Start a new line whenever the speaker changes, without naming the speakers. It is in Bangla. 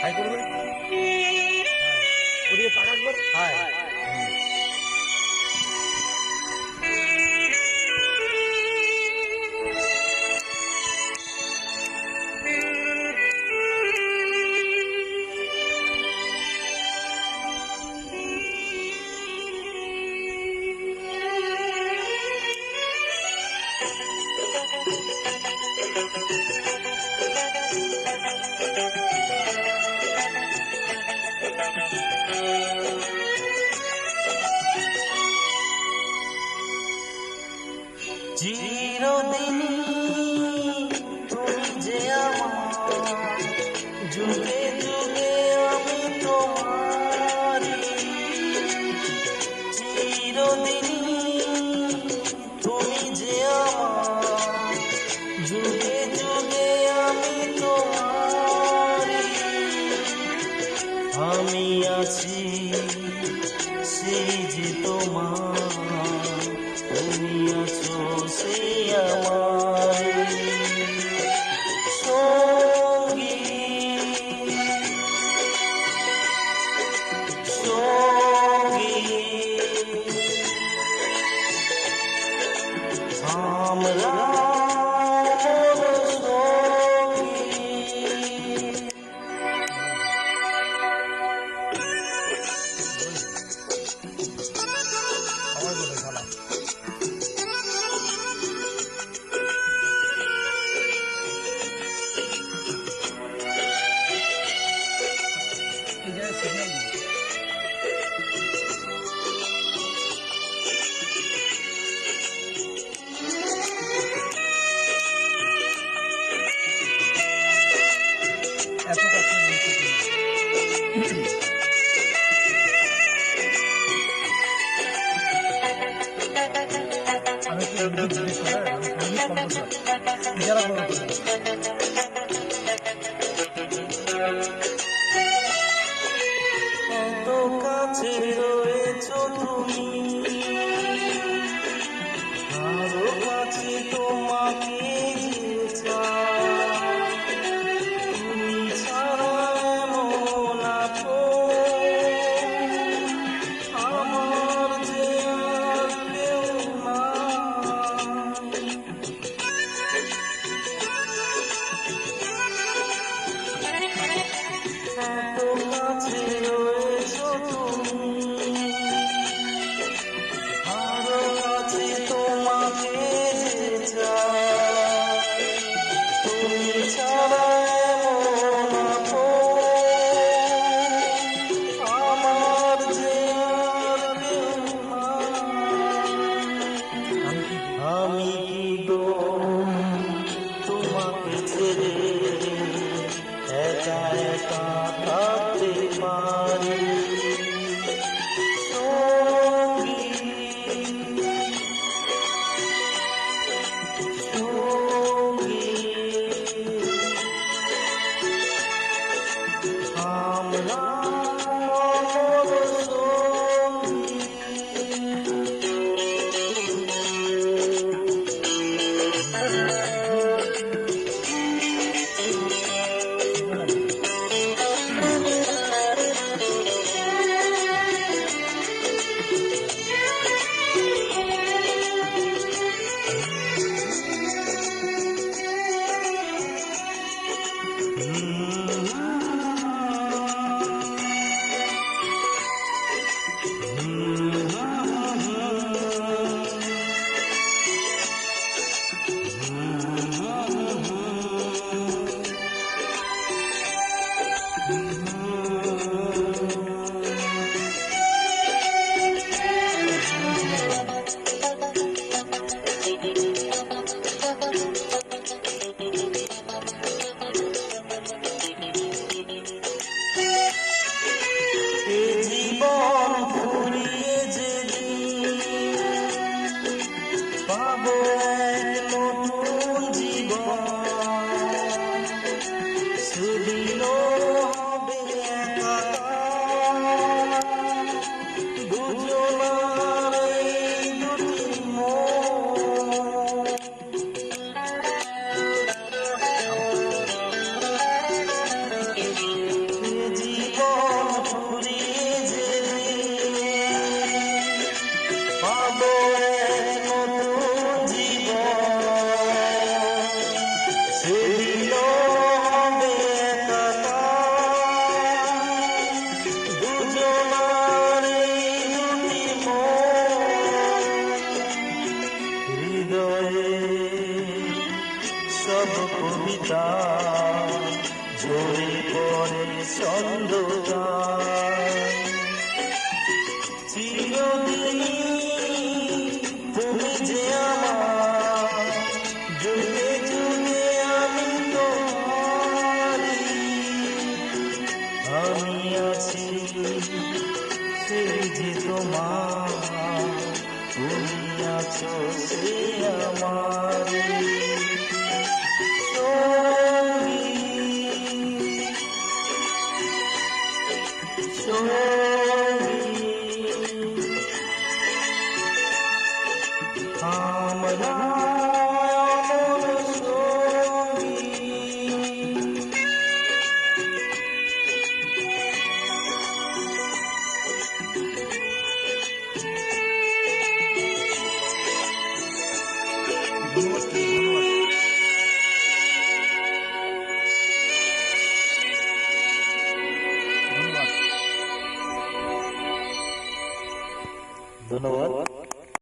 হাই করবে ওদিকে তাক একবার হাই
চিরদিন তুমি যে আমার যুগে যুগে আমি তোমারি চিরদিন তুমি যে আমার যুগে যুগে আমি তোমারি আমি আছি সেই যে তোমার তুমি আছো সে আমার সঙ্গী সঙ্গী আমরা
এত কাছে আমি একটু জিজ্ঞেস করে
এত কাছে রয়েছ তুমি আরো কাছে তোমাকে চাই তুমি ছাড়া এমন আপন আমার যে আর কেউ নাই এত কাছে রয়েছ তুমি আরো কাছে তোমাকে চাই তুমি ছাড়া এমন আপন আমার যে আর কেউ নাই আমি কি গো তোমাকে ছেড়ে একা একা থাকতে পারি সঙ্গী সঙ্গী আমরা সুদিন হবে ঝরে পড়ে চন্দ্রযান চিরদিন তুমি যে আমার যুগে যুগে আমি তোমারি আমি আছি সেই যে তোমার তুমি আছো সে আমার আমরা অমর সঙ্গী।
ধন্যবাদ।
ধন্যবাদ।